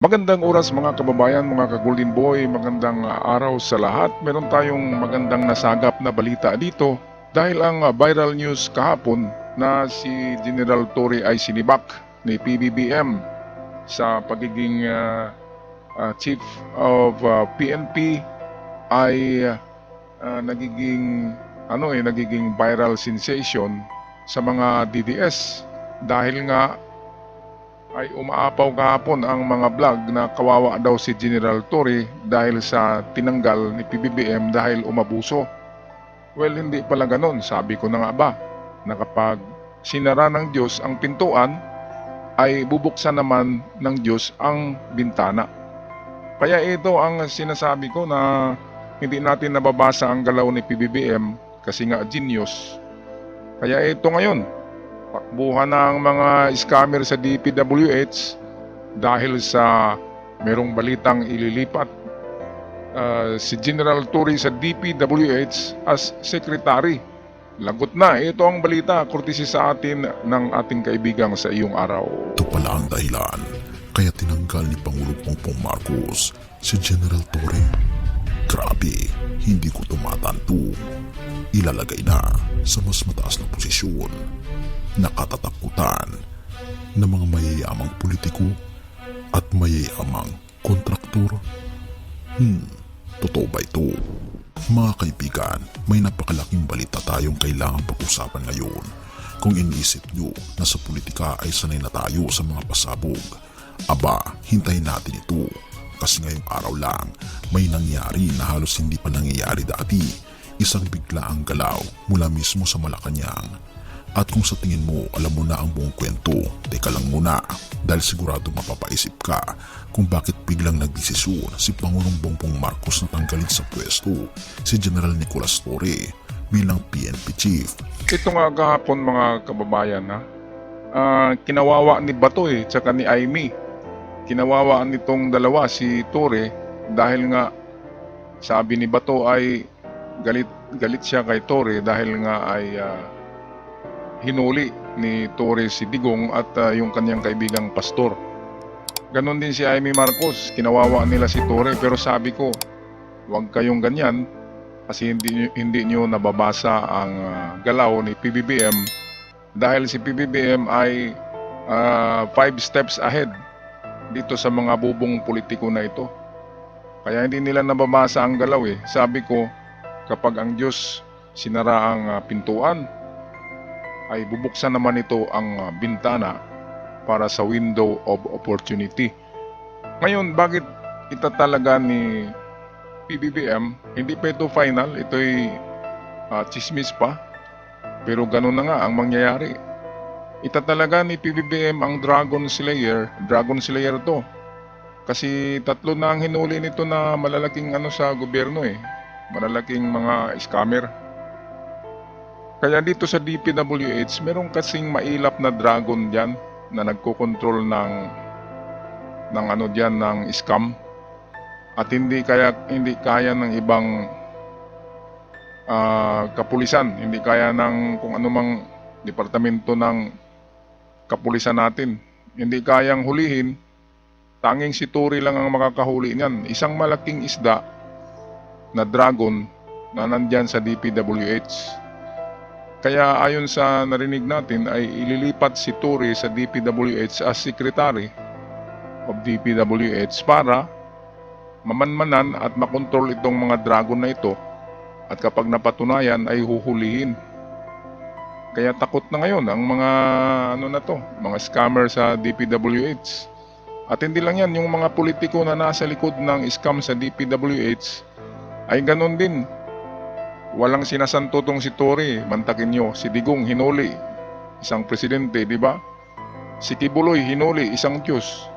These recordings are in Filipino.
Magandang oras mga kababayan, mga ka-Golden Boy, magandang araw sa lahat. Meron tayong magandang nasagap na balita dito dahil ang viral news kahapon na si General Torre ay sinibak ni PBBM sa pagiging Chief of PNP ay nagiging viral sensation sa mga DDS dahil nga ay umaapaw kahapon ang mga vlog na kawawa daw si General Torre dahil sa tinanggal ni PBBM dahil umabuso. Well, hindi pala ganon. Sabi ko na nga ba na kapag sinara ng Diyos ang pintuan ay bubuksan naman ng Diyos ang bintana. Kaya ito ang sinasabi ko na hindi natin nababasa ang galaw ni PBBM kasi nga genius. Kaya ito ngayon, takbuhan na ang mga scammer sa DPWH dahil sa merong balitang ililipat si General Torre sa DPWH as Secretary. Lagot na, ito ang balita kurtisi sa atin ng ating kaibigang sa iyong araw. Ito pala ang dahilan kaya tinanggal ni Pangulong Bongbong Marcos si General Torre. Grabe, hindi ko tumatanto. Ilalagay na sa mas mataas na posisyon. Nakatatakutan ng mga mayayamang politiko at mayayamang kontraktor. Totoo ba ito? Mga kaibigan, may napakalaking balita tayong kailangang pag-usapan ngayon. Kung iniisip nyo na sa politika ay sanay na tayo sa mga pasabog, aba, hintayin natin ito. Kasi ngayong araw lang, may nangyari na halos hindi pa nangyayari dati. Isang biglaang galaw mula mismo sa Malacanang. At kung sa tingin mo alam mo na ang buong kwento, teka lang muna dahil sigurado mapapaisip ka kung bakit biglang nagdesisyon si Pangulong Bongbong Marcos na tanggalin sa pwesto si General Nicolas Torre bilang PNP Chief. Ito nga kahapon mga kababayan kinawawa ni Bato tsaka ni Aimee. Kinawawa nitong dalawa si Torre dahil nga sabi ni Bato ay galit siya kay Torre dahil nga ay hinuli ni Torre si Digong at yung kanyang kaibigang pastor. Ganon din si Aimee Marcos, kinawawa nila si Torre pero sabi ko, huwag kayong ganyan kasi hindi nyo nababasa ang galaw ni PBBM dahil si PBBM ay 5 steps ahead dito sa mga bubong politiko na ito. Kaya hindi nila nababasa ang galaw Sabi ko, kapag ang Diyos sinara ang pintuan, ay bubuksan naman ito ang bintana para sa window of opportunity. Ngayon, bakit itatalaga ni PBBM? Hindi pa ito final, ito'y chismis pa. Pero ganun na nga ang mangyayari. Itatalaga ni PBBM ang Dragon Slayer to. Kasi tatlo na ang hinuli nito na malalaking sa gobyerno malalaking mga scammer. Kaya dito sa DPWH, meron kasing mailap na dragon diyan na nagko-control ng scam. At hindi kaya ng ibang kapulisan, hindi kaya ng kung anumang departamento ng kapulisan natin. Hindi kayang hulihin, tanging si Torre lang ang makakahuli niyan. Isang malaking isda na dragon na nandyan sa DPWH. Kaya ayon sa narinig natin ay ililipat si Torre sa DPWH as Secretary of DPWH para mamanmanan at makontrol itong mga dragon na ito at kapag napatunayan ay huhulihin. Kaya takot na ngayon ang mga mga scammer sa DPWH. At hindi lang yan, yung mga politiko na nasa likod ng scam sa DPWH ay ganon din. Walang sinasanto tong si Torre, mantakin nyo. Si Digong hinuli, isang presidente, di ba? Si Kibuloy hinuli, isang Diyos.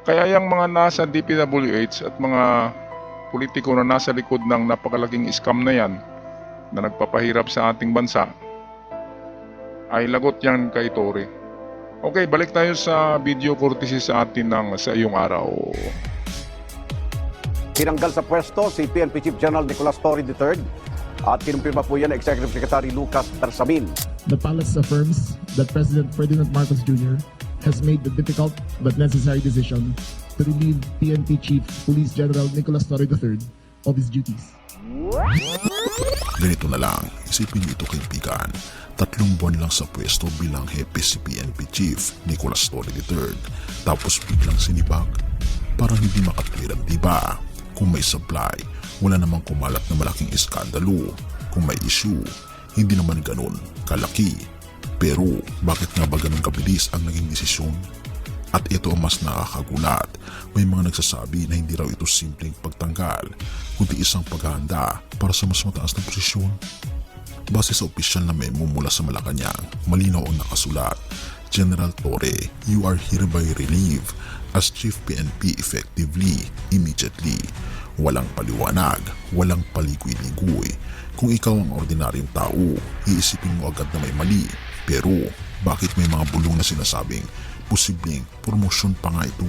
Kaya yung mga nasa DPWH at mga politiko na nasa likod ng napakalaking scam na yan na nagpapahirap sa ating bansa ay lagot yan kay Torre. Okay, balik tayo sa video courtesy sa atin ng sa iyong araw. Tinanggal sa pwesto si PNP Chief General Nicolas Torre III at kinumpirma po yan Executive Secretary Lucas Bersamin. The palace affirms that President Ferdinand Marcos Jr. has made the difficult but necessary decision to relieve PNP Chief Police General Nicolas Torre III of his duties. Ganito na lang, isipin niyo ito kaibigan. 3 buwan lang sa pwesto bilang hepe si PNP Chief Nicolas Torre III. Tapos biglang sinibak. Parang hindi makatwiran, diba? Kung may supply, wala namang kumalat na malaking iskandalo. Kung may issue, hindi naman ganun kalaki. Pero bakit nga ba ganun kabilis ang naging desisyon? At ito ang mas nakakagulat. May mga nagsasabi na hindi raw ito simpleng pagtanggal, kundi isang paghahanda para sa mas mataas na posisyon. Base sa opisyal na memo mula sa Malacanang, malinaw ang nakasulat, General Torre, you are hereby relieved as Chief PNP effectively, immediately. Walang paliwanag, walang paligoy-ligoy. Kung ikaw ang ordinaryong tao, iisipin mo agad na may mali. Pero bakit may mga bulong na sinasabing posibleng promosyon pa nga ito?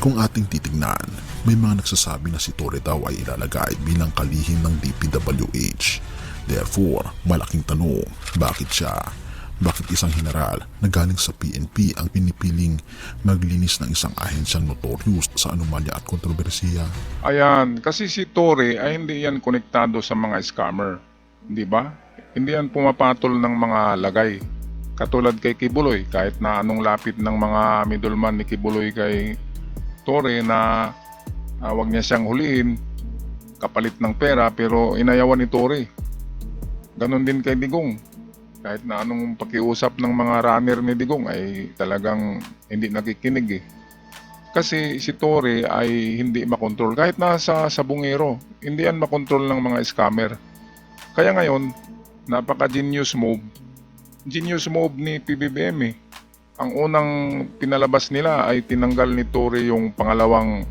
Kung ating titignan, may mga nagsasabi na si Torre daw ay ilalagay bilang kalihim ng DPWH. Therefore, malaking tanong, bakit siya? Bakit isang general na galing sa PNP ang pinipiling maglinis ng isang ahensyang notorious sa anomalya at kontrobersiya? Ayan, kasi si Torre ay hindi yan konektado sa mga scammer. Di ba? Hindi yan pumapatol ng mga lagay. Katulad kay Kibuloy, kahit na anong lapit ng mga middleman ni Kibuloy kay Torre na wag niya siyang huliin, kapalit ng pera, pero inayawan ni Torre. Ganon din kay Digong. Kahit na anong pakiusap ng mga runner ni Digong ay talagang hindi nakikinig eh. Kasi si Torre ay hindi makontrol. Kahit nasa sabungero, hindi yan makontrol ng mga scammer. Kaya ngayon, napaka-genius move. Genius move ni PBBM eh. Ang unang pinalabas nila ay tinanggal ni Torre yung pangalawang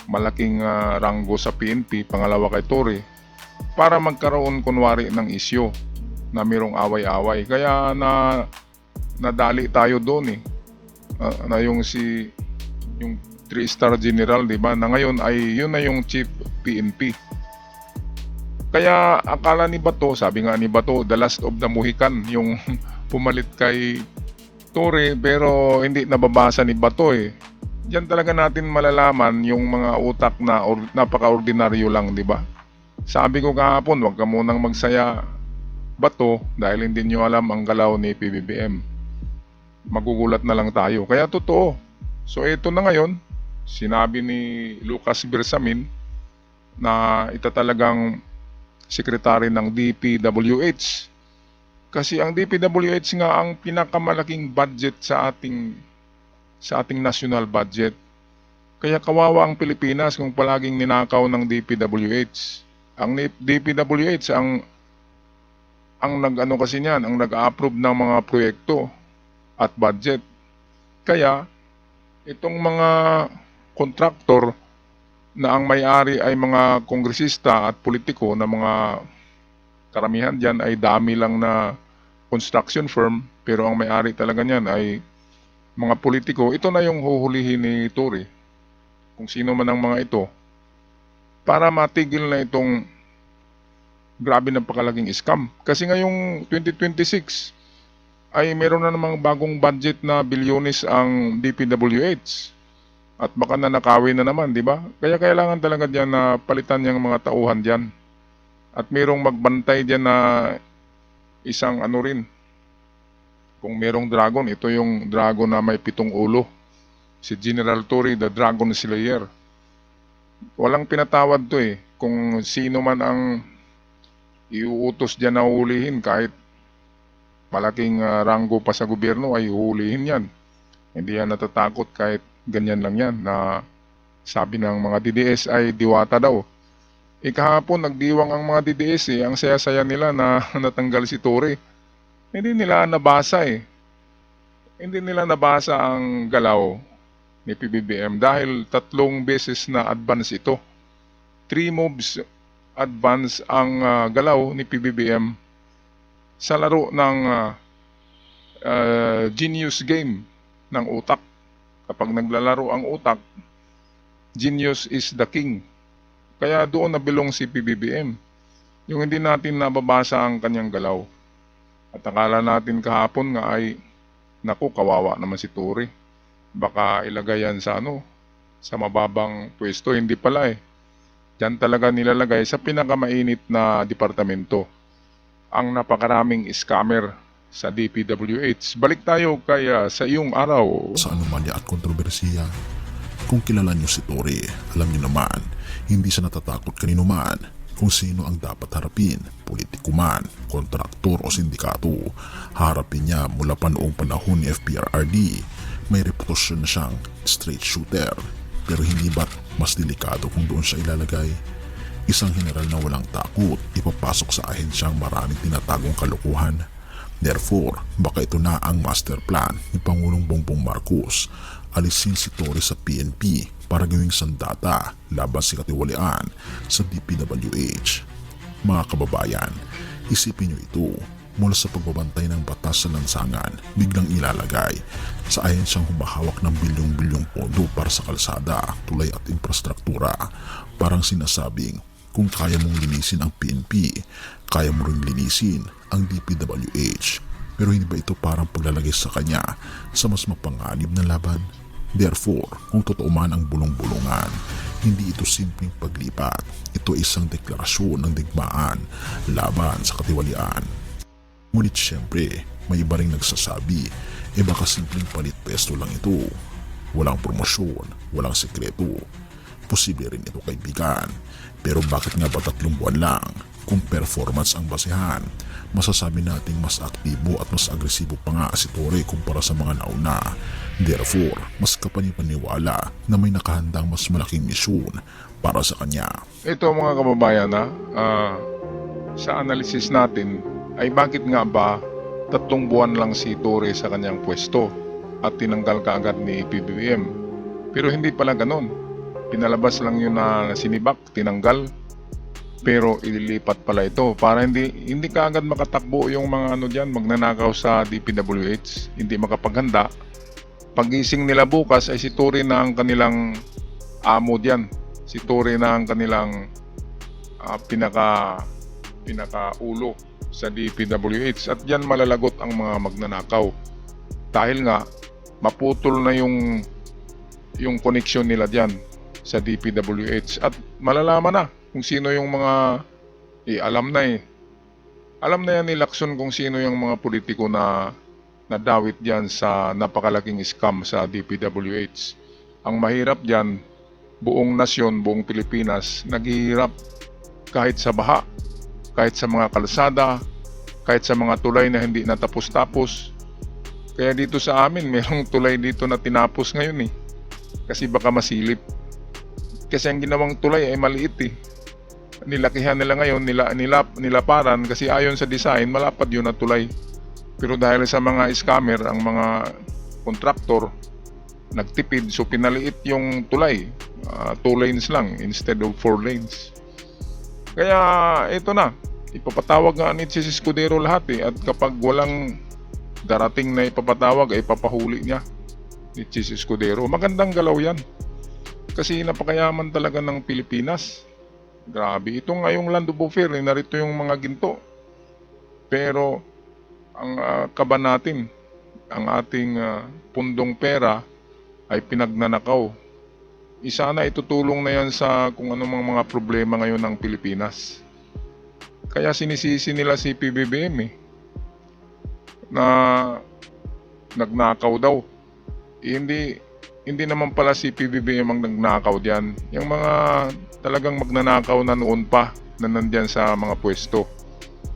malaking ranggo sa PNP, pangalawa kay Torre, para magkaroon kunwari ng isyo na mayroong away-away. Kaya nadali tayo doon eh. Na yung 3-star general, di ba? Na ngayon ay yun na yung chief PNP. Kaya akala ni Bato, sabi nga ni Bato, the last of the Mohican, yung pumalit kay Torre, pero hindi nababasa ni Bato eh. Diyan talaga natin malalaman yung mga utak na napaka-ordinaryo lang, di ba? Sabi ko kahapon, wag ka munang magsaya, Bato, dahil hindi nyo alam ang galaw ni PBBM. Magugulat na lang tayo. Kaya totoo. So ito na ngayon, sinabi ni Lucas Bersamin na ito talagang sekretary ng DPWH. Kasi ang DPWH nga ang pinakamalaking budget sa ating national budget. Kaya kawawa ang Pilipinas kung palaging ninakaw ng DPWH. Ang DPWH ang nag-ano kasi niyan, ang nag-approve ng mga proyekto at budget. Kaya itong mga kontraktor na ang may-ari ay mga kongresista at politiko na mga karamihan diyan ay dami lang na construction firm, pero ang may-ari talaga niyan ay mga politiko. Ito na yung huhulihin ni Torre, kung sino man ang mga ito, para matigil na itong grabe ng pakalaking scam. Kasi ngayong 2026 ay meron na namang bagong budget na bilyones ang DPWH. At baka nanakawin na naman, di ba? Kaya kailangan talaga diyan na palitan yung mga tauhan diyan. At merong magbantay diyan na isang ano rin. Kung merong dragon, ito yung dragon na may 7 ulo. Si General Torre, the Dragon Slayer. Walang pinatawad to eh. Kung sino man ang iuutos diyan na hulihin, kahit malaking ranggo pa sa gobyerno ay hulihin yan. Hindi yan natatakot kahit ganyan lang yan na sabi ng mga DDS ay diwata daw. Kahapon nagdiwang ang mga DDS eh. Ang saya-saya nila na natanggal si Torre. Hindi nila nabasa eh. Hindi nila nabasa ang galaw ni PBBM dahil 3 beses na advance ito. 3 moves advance ang galaw ni PBBM sa laro ng genius game ng utak. Kapag naglalaro ang utak, genius is the king. Kaya doon nabilong si PBBM. Yung hindi natin nababasa ang kanyang galaw. At akala natin kahapon nga ay, naku, kawawa naman si Torre. Baka ilagay yan sa sa mababang pwesto. Hindi pala eh. Diyan talaga nilalagay sa pinakamainit na departamento. Ang napakaraming scammer sa DPWH. Balik tayo kaya sa iyong araw. Sa anomalya at kontrobersiya. Kung kilala niyo si Torre, alam niyo naman, hindi siya natatakot kanino man kung sino ang dapat harapin, politiko man, kontraktor o sindikato. Harapin niya mula pa noong panahon ni FPRRD. May reputasyon na siyang straight shooter. Pero hindi ba't mas delikado kung doon siya ilalagay? Isang general na walang takot, ipapasok sa ahensyang maraming tinatagong kalokohan. Therefore, baka ito na ang master plan ni Pangulong Bongbong Marcos. Alisin si Torre sa PNP para gawing sandata laban sa katiwalian sa DPWH. Mga kababayan, isipin niyo ito, mula sa pagbabantay ng batas sa lansangan, biglang ilalagay sa ahensyang humahawak ng bilyong-bilyong pondo para sa kalsada, tulay at infrastruktura. Parang sinasabing, kung kaya mong linisin ang PNP, kaya mo rin linisin ang DPWH. Pero hindi ba ito parang paglalagay sa kanya sa mas mapanganib na laban? Therefore, kung totoo man ang bulong-bulungan, hindi ito simpleng paglipat. Ito isang deklarasyon ng digmaan laban sa katiwalian. Ngunit siyempre, may iba ring nagsasabi, baka simpleng palit pesto lang ito. Walang promosyon, walang sekreto. Posible rin ito, kaibigan. Pero bakit nga ba 3 buwan lang? Kung performance ang basehan, masasabi nating mas aktibo at mas agresibo pa nga si Torre kumpara sa mga nauna. Therefore, mas kapanipaniwala na may nakahandang mas malaking misyon para sa kanya. Ito mga kababayan sa analysis natin ay bakit nga ba 3 buwan lang si Torre sa kanyang pwesto at tinanggal kaagad ni PBBM. Pero hindi pala ganon. Pinalabas lang yun na sinibak, tinanggal. Pero ililipat pala ito para hindi kaagad makatakbo yung mga magnanakaw sa DPWH, hindi makapaghanda. Pagising nila bukas ay si Torre na ang kanilang amo diyan. Si Torre na ang kanilang pinaka-ulo sa DPWH at diyan malalagot ang mga magnanakaw. Dahil nga maputol na yung connection nila diyan sa DPWH at malalaman na kung sino yung mga alam na yan ni Lacson kung sino yung mga politiko na nadawit diyan sa napakalaking scam sa DPWH. Ang mahirap diyan, buong nasyon, buong Pilipinas naghihirap kahit sa baha, kahit sa mga kalsada, kahit sa mga tulay na hindi natapos-tapos. Kaya dito sa amin merong tulay dito na tinapos ngayon kasi baka masilip. Kasi ang ginawang tulay ay maliit Nilakihan nila ngayon, nilaparan kasi ayon sa design, malapad yun na tulay. Pero dahil sa mga scammer, ang mga kontraktor, nagtipid, so pinaliit yung tulay. 2 lanes lang instead of 4 lanes. Kaya ito na, ipapatawag nga ni Chis Escudero lahat at kapag walang darating na ipapatawag ay papahuli niya ni Chis Escudero. Magandang galaw yan. Kasi napakayaman talaga ng Pilipinas. Grabe. Ito nga yung land of offer, narito yung mga ginto. Pero ang kaba natin, ang ating pundong pera ay pinagnanakaw. Isa na itutulong na yan sa kung anong mga problema ngayon ng Pilipinas. Kaya sinisisi nila si PBBM na nagnakaw daw. Hindi naman pala si PBBM ang nagnakaw diyan. Yung mga talagang magnanakaw na noon pa na nandyan sa mga pwesto.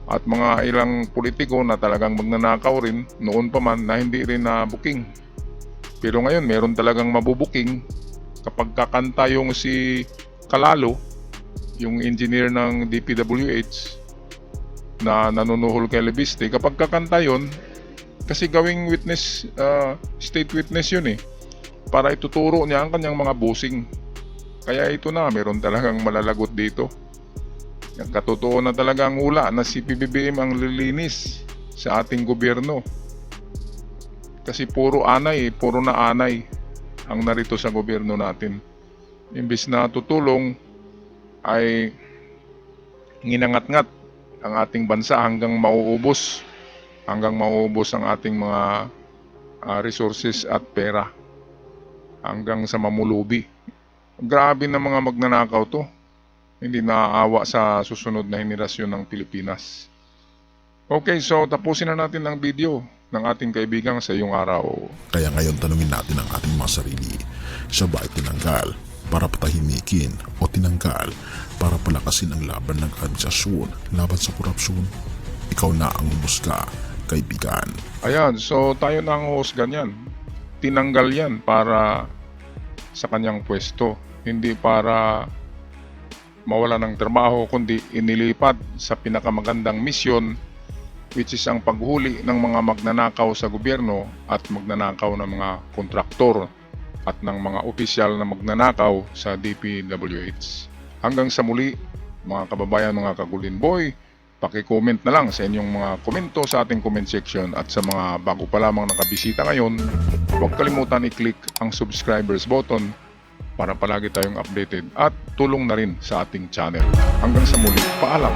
At mga ilang politiko na talagang magnanakaw rin noon pa man na hindi rin na booking. Pero ngayon meron talagang mabubuking kapag kakanta yung si Kalalo, yung engineer ng DPWH na nanunuhol kay Lebiste. Kapag kakanta yun, kasi gawing witness, state witness yun para ituturo niya ang kanyang mga bossing. Kaya ito na, meron talagang malalagot dito. Yung katotoo na talaga ang hula na si PBBM ang lilinis sa ating gobyerno. Kasi puro na anay ang narito sa gobyerno natin. Imbis na tutulong ay nginangat-ngat ang ating bansa hanggang mauubos ang ating mga resources at pera hanggang sa mamulubi. Grabe na mga magnanakaw to. Hindi naaawa sa susunod na henerasyon ng Pilipinas. Okay, so tapusin na natin ang video ng ating kaibigang sa iyong araw. Kaya ngayon tanungin natin ang ating mga sarili. Siya ba ay tinanggal para patahimikin o tinanggal para palakasin ang laban ng administrasyon laban sa korupsyon? Ikaw na ang humusga, kaibigan. Ayan, so tayo na ang husgan yan. Tinanggal yan para sa kanyang pwesto. Hindi para mawala ng trabaho, kundi inilipat sa pinakamagandang misyon, which is ang paghuli ng mga magnanakaw sa gobyerno at magnanakaw ng mga kontraktor at ng mga opisyal na magnanakaw sa DPWH. Hanggang sa muli, mga kababayan, mga kagulin boy, paki-comment na lang sa inyong mga komento sa ating comment section, at sa mga bago pa lamang nakabisita ngayon, huwag kalimutan i-click ang subscribers button para palagi tayong updated at tulong na rin sa ating channel. Hanggang sa muli, paalam!